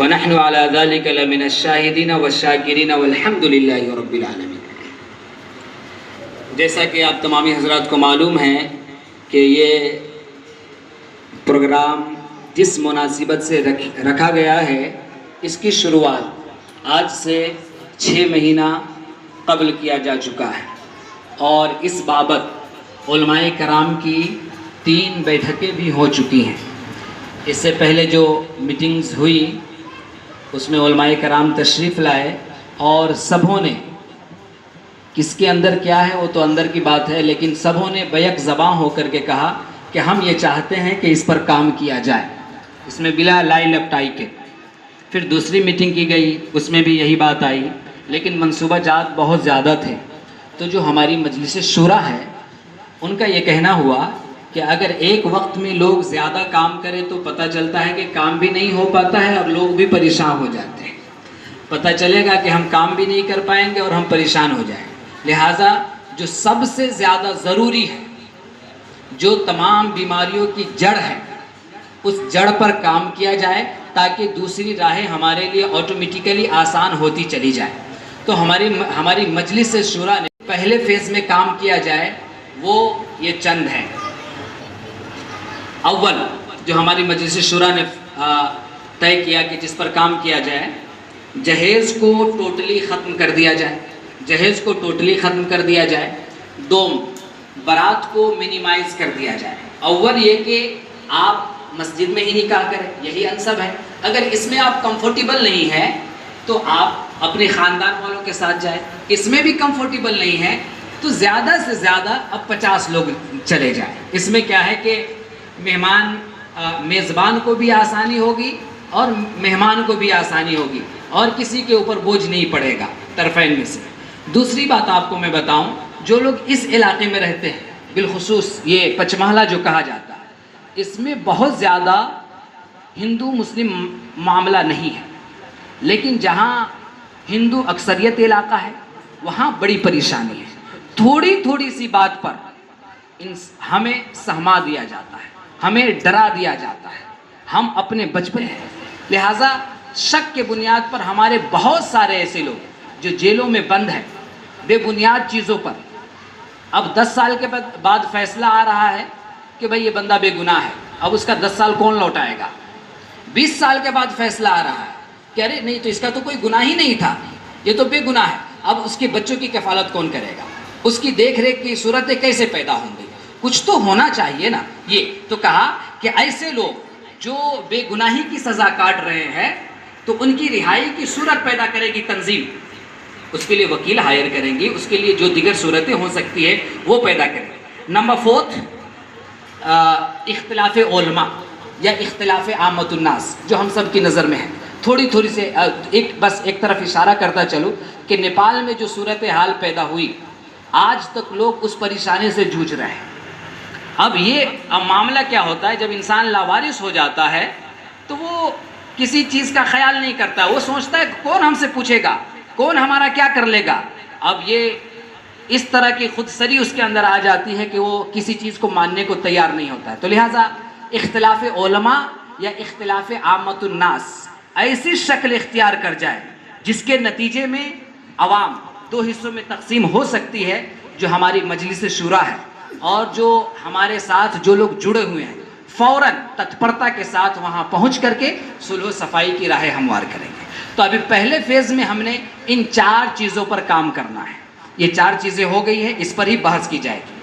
وَنَحْنُ عَلَى ذَلِكَ لَمِنَ الشَّاهِدِينَ وَالشَّاكِرِينَ وَالْحَمْدُ لِلَّهِ رَبِّ الْعَالَمِينَ۔ جیسا کہ آپ تمامی حضرات کو معلوم ہے کہ یہ پروگرام جس مناسبت سے رکھا گیا ہے، اس کی شروعات آج سے 6 مہینہ قبل کیا جا چکا ہے، اور اس بابت علماء کرام کی 3 بیٹھکیں بھی ہو چکی ہیں۔ اس سے پہلے جو میٹنگز ہوئی اس میں علماء کرام تشریف لائے، اور سبھوں نے، کس کے اندر کیا ہے وہ تو اندر کی بات ہے، لیکن سبھوں نے بیک زباں ہو کر کے کہا کہ ہم یہ چاہتے ہیں کہ اس پر کام کیا جائے، اس میں بلا لائی لپٹائی کے۔ پھر دوسری میٹنگ کی گئی، اس میں بھی یہی بات آئی، لیکن منصوبہ جات بہت زیادہ تھے، تو جو ہماری مجلس شورا ہے ان کا یہ کہنا ہوا کہ اگر ایک وقت میں لوگ زیادہ کام کریں تو پتہ چلتا ہے کہ کام بھی نہیں ہو پاتا ہے اور لوگ بھی پریشان ہو جاتے ہیں، پتہ چلے گا کہ ہم کام بھی نہیں کر پائیں گے اور ہم پریشان ہو جائیں گے۔ لہٰذا جو سب سے زیادہ ضروری ہے، جو تمام بیماریوں کی جڑ ہے، اس جڑ پر کام کیا جائے تاکہ دوسری راہیں ہمارے لیے آٹومیٹیکلی آسان ہوتی چلی جائے۔ تو ہماری مجلس شورا نے پہلے فیز میں کام کیا جائے وہ یہ چند ہیں۔ اول جو ہماری مجلس شورا نے طے کیا کہ جس پر کام کیا جائے، جہیز کو ٹوٹلی ختم کر دیا جائے، جہیز کو ٹوٹلی ختم کر دیا جائے۔ دوم، برات کو منیمائز کر دیا جائے۔ اول یہ کہ آپ مسجد میں ہی نکاح کریں، یہی انسب ہے۔ اگر اس میں آپ کمفرٹیبل نہیں ہیں تو آپ اپنے خاندان والوں کے ساتھ جائیں، اس میں بھی کمفرٹیبل نہیں ہے تو زیادہ سے زیادہ اب 50 لوگ چلے جائیں۔ اس میں کیا ہے کہ میزبان کو بھی آسانی ہوگی اور مہمان کو بھی آسانی ہوگی، اور کسی کے اوپر بوجھ نہیں پڑے گا طرفین میں سے۔ دوسری بات آپ کو میں بتاؤں، جو لوگ اس علاقے میں رہتے ہیں، بالخصوص یہ پچماہلا جو کہا جاتا ہے، اس میں بہت زیادہ ہندو مسلم معاملہ نہیں ہے، لیکن جہاں ہندو اکثریت علاقہ ہے وہاں بڑی پریشانی ہے۔ تھوڑی سی بات پر ہمیں سہما دیا جاتا ہے، ہمیں ڈرا دیا جاتا ہے، ہم اپنے بچپن ہیں۔ لہٰذا شک کے بنیاد پر ہمارے بہت سارے ایسے لوگ جو جیلوں میں بند ہیں بے بنیاد چیزوں پر، اب 10 سال کے بعد فیصلہ آ رہا ہے کہ بھئی یہ بندہ بے گناہ ہے، اب اس کا 10 سال کون لوٹائے گا؟ 20 سال کے بعد فیصلہ آ رہا ہے کہ ارے نہیں، تو اس کا تو کوئی گناہ ہی نہیں تھا، یہ تو بے گناہ ہے، اب اس کے بچوں کی کفالت کون کرے گا؟ اس کی دیکھ ریکھ کی صورتیں کیسے پیدا ہوں گی؟ کچھ تو ہونا چاہیے نا۔ یہ تو کہا کہ ایسے لوگ جو بے گناہی کی سزا کاٹ رہے ہیں تو ان کی رہائی کی صورت پیدا کرے گی تنظیم، اس کے لیے وکیل ہائر کریں گی، اس کے لیے جو دیگر صورتیں ہو سکتی ہے وہ پیدا کریں گے۔ نمبر 4، اختلاف علماء یا اختلاف عامت الناس جو ہم سب کی نظر میں ہے۔ تھوڑی سے بس ایک طرف اشارہ کرتا چلوں کہ نیپال میں جو صورتحال پیدا ہوئی، آج تک لوگ اس پریشانی سے جوجھ رہے ہیں۔ اب معاملہ کیا ہوتا ہے، جب انسان لاوارث ہو جاتا ہے تو وہ کسی چیز کا خیال نہیں کرتا، وہ سوچتا ہے کون ہم سے پوچھے گا، کون ہمارا کیا کر لے گا۔ اب یہ اس طرح کی خود سری اس کے اندر آ جاتی ہے کہ وہ کسی چیز کو ماننے کو تیار نہیں ہوتا ہے۔ تو لہٰذا اختلاف علماء یا اختلاف عامت الناس ایسی شکل اختیار کر جائے جس کے نتیجے میں عوام 2 حصوں میں تقسیم ہو سکتی ہے، جو ہماری مجلس شورا ہے اور جو ہمارے ساتھ جو لوگ جڑے ہوئے ہیں فوراً تتپرتا کے ساتھ وہاں پہنچ کر کے صلح و صفائی کی راہ ہموار کریں گے۔ تو ابھی پہلے فیز میں ہم نے ان 4 چیزوں پر کام کرنا ہے۔ یہ 4 چیزیں ہو گئی ہیں، اس پر ہی بحث کی جائے گی۔